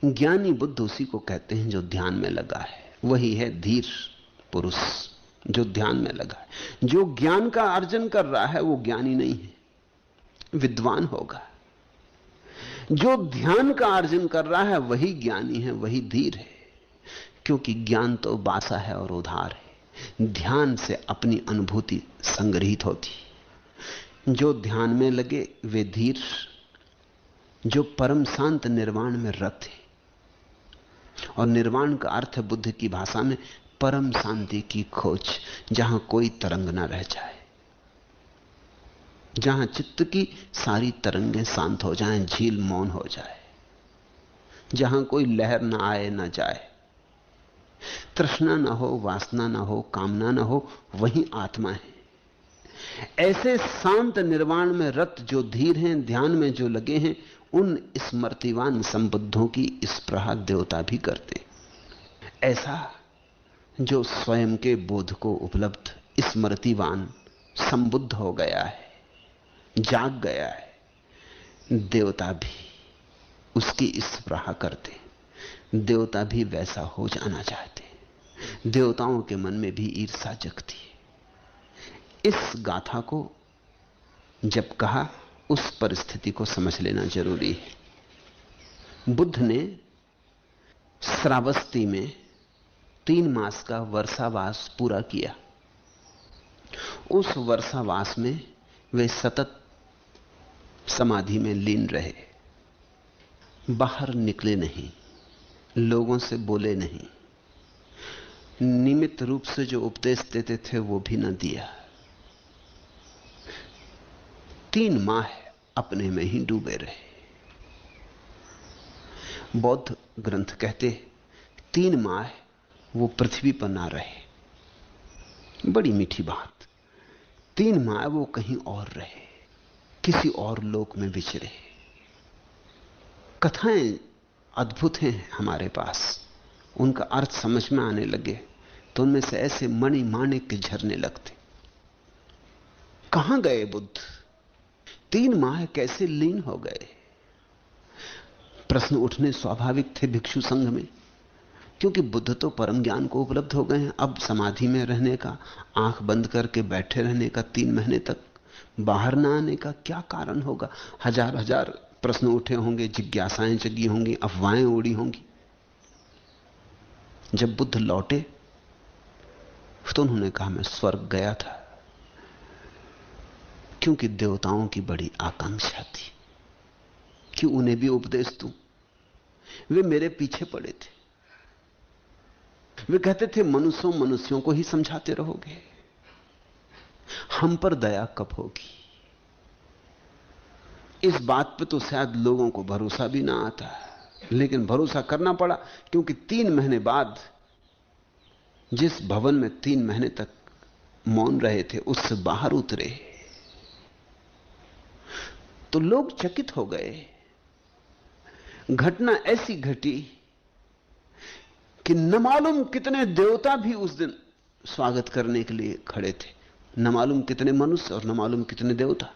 ज्ञानी बुद्ध उसी को कहते हैं जो ध्यान में लगा है। वही है धीर पुरुष, जो ध्यान में लगा है। जो ज्ञान का अर्जन कर रहा है वो ज्ञानी नहीं है, विद्वान होगा। जो ध्यान का अर्जन कर रहा है वही ज्ञानी है, वही धीर है। क्योंकि ज्ञान तो बासा है और उधार है, ध्यान से अपनी अनुभूति संग्रहित होती। जो ध्यान में लगे वे धीर, जो परम शांत निर्वाण में रत है। और निर्वाण का अर्थ है बुद्ध की भाषा में परम शांति की खोज, जहां कोई तरंग ना रह जाए, जहां चित्त की सारी तरंगें शांत हो जाएं, झील मौन हो जाए, जहां कोई लहर ना आए ना जाए, तृष्णा ना हो, वासना ना हो, कामना ना हो, वही आत्मा है। ऐसे शांत निर्वाण में रत जो धीर हैं, ध्यान में जो लगे हैं, उन स्मृतिवान संबुद्धों की स्पृहा देवता भी करते। ऐसा जो स्वयं के बोध को उपलब्ध स्मृतिवान संबुद्ध हो गया है, जाग गया है, देवता भी उसकी स्पृहा करते। देवता भी वैसा हो जाना चाहते। देवताओं के मन में भी ईर्ष्या जगती है। इस गाथा को जब कहा, उस परिस्थिति को समझ लेना जरूरी है। बुद्ध ने श्रावस्ती में 3 मास का वर्षावास पूरा किया। उस वर्षावास में वे सतत समाधि में लीन रहे, बाहर निकले नहीं, लोगों से बोले नहीं, नियमित रूप से जो उपदेश देते थे वो भी न दिया। 3 माह अपने में ही डूबे रहे। बौद्ध ग्रंथ कहते 3 माह वो पृथ्वी पर ना रहे। बड़ी मीठी बात। 3 माह वो कहीं और रहे, किसी और लोक में विचरे। कथाएं अद्भुत हैं हमारे पास, उनका अर्थ समझ में आने लगे तो उनमें से ऐसे मणि माणिक्य झरने लगते। कहां गए बुद्ध? 3 माह कैसे लीन हो गए? प्रश्न उठने स्वाभाविक थे भिक्षु संघ में, क्योंकि बुद्ध तो परम ज्ञान को उपलब्ध हो गए हैं। अब समाधि में रहने का, आंख बंद करके बैठे रहने का, 3 महीने तक बाहर ना आने का क्या कारण होगा? हजार हजार प्रश्न उठे होंगे, जिज्ञासाएं जगी होंगी, अफवाहें उड़ी होंगी। जब बुद्ध लौटे तो उन्होंने कहा, मैं स्वर्ग गया था, क्योंकि देवताओं की बड़ी आकांक्षा थी कि उन्हें भी उपदेश दूं। वे मेरे पीछे पड़े थे। वे कहते थे, मनुष्यों को ही समझाते रहोगे, हम पर दया कब होगी? इस बात पे तो शायद लोगों को भरोसा भी ना आता, लेकिन भरोसा करना पड़ा, क्योंकि 3 महीने बाद जिस भवन में 3 महीने तक मौन रहे थे, उससे बाहर उतरे तो लोग चकित हो गए। घटना ऐसी घटी कि न मालूम कितने देवता भी उस दिन स्वागत करने के लिए खड़े थे, न मालूम कितने मनुष्य और न मालूम कितने देवता।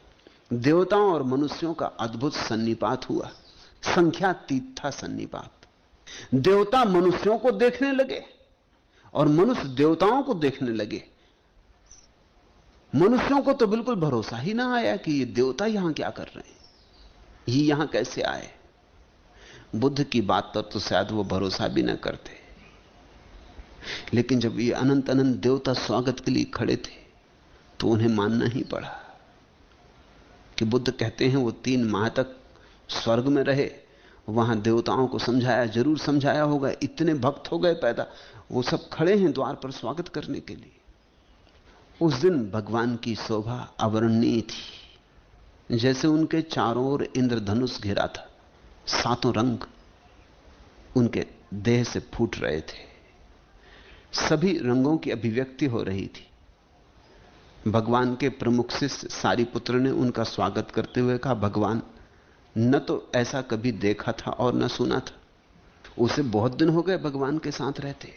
देवताओं और मनुष्यों का अद्भुत सन्निपात हुआ, संख्यातीत था सन्निपात। देवता मनुष्यों को देखने लगे और मनुष्य देवताओं को देखने लगे। मनुष्यों को तो बिल्कुल भरोसा ही ना आया कि ये देवता यहां क्या कर रहे हैं, ये यहां कैसे आए। बुद्ध की बात पर तो शायद वो भरोसा भी ना करते, लेकिन जब ये अनंत अनंत देवता स्वागत के लिए खड़े थे तो उन्हें मानना ही पड़ा कि बुद्ध कहते हैं वो 3 माह तक स्वर्ग में रहे, वहां देवताओं को समझाया, जरूर समझाया होगा, इतने भक्त हो गए पैदा, वो सब खड़े हैं द्वार पर स्वागत करने के लिए। उस दिन भगवान की शोभा अवर्णनीय थी, जैसे उनके चारों ओर इंद्रधनुष घिरा था। 7 रंग उनके देह से फूट रहे थे, सभी रंगों की अभिव्यक्ति हो रही थी। भगवान के प्रमुख शिष्य सारिपुत्र ने उनका स्वागत करते हुए कहा, भगवान, न तो ऐसा कभी देखा था और न सुना था। उसे बहुत दिन हो गए भगवान के साथ रहते,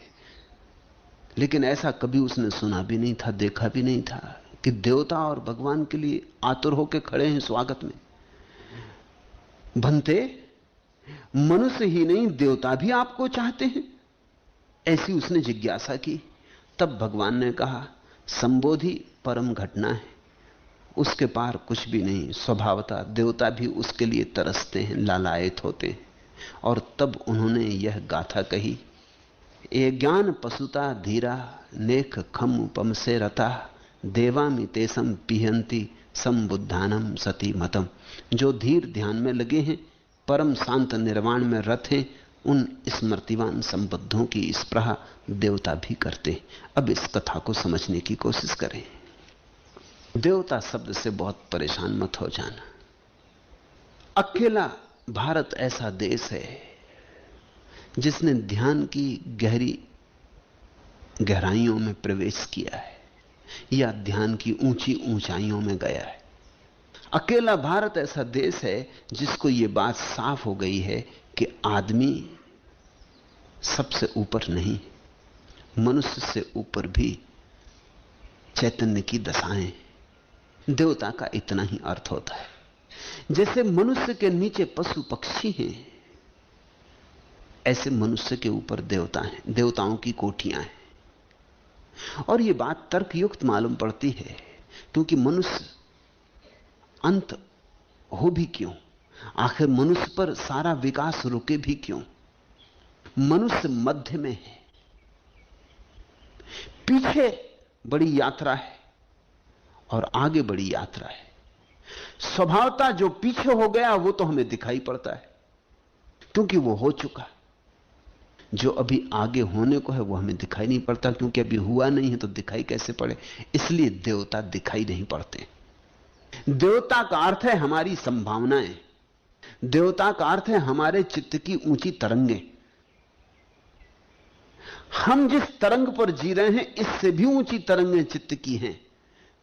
लेकिन ऐसा कभी उसने सुना भी नहीं था, देखा भी नहीं था कि देवता और भगवान के लिए आतुर होकर खड़े हैं स्वागत में। भंते, मनुष्य ही नहीं, देवता भी आपको चाहते हैं? ऐसी उसने जिज्ञासा की। तब भगवान ने कहा, संबोधि परम घटना है, उसके पार कुछ भी नहीं। स्वभावतः देवता भी उसके लिए तरसते हैं, लालायित होते हैं। और तब उन्होंने यह गाथा कही, ए ज्ञान पशुता धीरा नेक खम उपम से रता देवामि तेसम पिहंती संबुद्धानम सती मतम। जो धीर ध्यान में लगे हैं, परम शांत निर्वाण में रत हैं, उन स्मृतिवान संबद्धों की स्पृहा देवता भी करते हैं। अब इस कथा को समझने की कोशिश करें। देवता शब्द से बहुत परेशान मत हो जाना। अकेला भारत ऐसा देश है जिसने ध्यान की गहरी गहराइयों में प्रवेश किया है या ध्यान की ऊंची ऊंचाइयों में गया है। अकेला भारत ऐसा देश है जिसको यह बात साफ हो गई है कि आदमी सबसे ऊपर नहीं, मनुष्य से ऊपर भी चैतन्य की दशाएं। देवता का इतना ही अर्थ होता है। जैसे मनुष्य के नीचे पशु पक्षी हैं, ऐसे मनुष्य के ऊपर देवता हैं, देवताओं की कोठियां हैं। और यह बात तर्कयुक्त मालूम पड़ती है, क्योंकि मनुष्य अंत हो भी क्यों? आखिर मनुष्य पर सारा विकास रुके भी क्यों? मनुष्य मध्य में है, पीछे बड़ी यात्रा है और आगे बड़ी यात्रा है। स्वभावतः जो पीछे हो गया वो तो हमें दिखाई पड़ता है, क्योंकि वो हो चुका। जो अभी आगे होने को है वो हमें दिखाई नहीं पड़ता, क्योंकि अभी हुआ नहीं है, तो दिखाई कैसे पड़े? इसलिए देवता दिखाई नहीं पड़ते। देवता का अर्थ है हमारी संभावनाएं, देवता का अर्थ है हमारे चित्त की ऊंची तरंगें। हम जिस तरंग पर जी रहे हैं, इससे भी ऊंची तरंगें चित्त की हैं।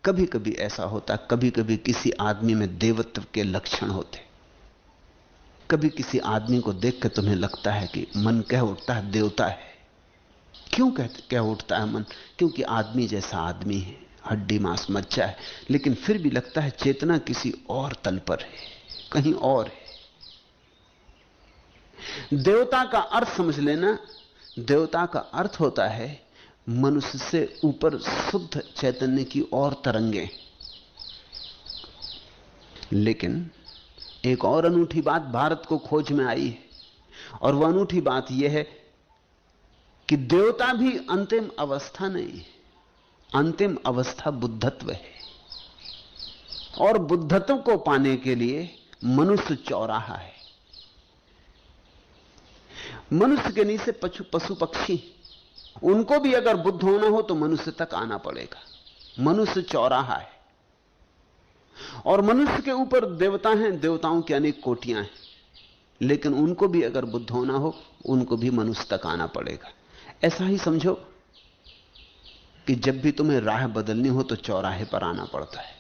कभी कभी ऐसा होता, कभी कभी किसी आदमी में देवत्व के लक्षण होते। कभी किसी आदमी को देख कर तुम्हें लगता है कि मन कह उठता है देवता है। क्यों कह उठता है मन? क्योंकि आदमी जैसा आदमी है, हड्डी मांस मज्जा है, लेकिन फिर भी लगता है चेतना किसी और तल पर है, कहीं और है। देवता का अर्थ समझ लेना। देवता का अर्थ होता है मनुष्य से ऊपर शुद्ध चैतन्य की और तरंगे। लेकिन एक और अनूठी बात भारत को खोज में आई है, और वह अनूठी बात यह है कि देवता भी अंतिम अवस्था नहीं है। अंतिम अवस्था बुद्धत्व है, और बुद्धत्व को पाने के लिए मनुष्य चौराहा है। मनुष्य के नीचे पशु पक्षी, उनको भी अगर बुद्ध होना हो तो मनुष्य तक आना पड़ेगा। मनुष्य चौराहा है, और मनुष्य के ऊपर देवता हैं, देवताओं की अनेक कोटियां हैं, लेकिन उनको भी अगर बुद्ध होना हो, उनको भी मनुष्य तक आना पड़ेगा। ऐसा ही समझो कि जब भी तुम्हें राह बदलनी हो तो चौराहे पर आना पड़ता है।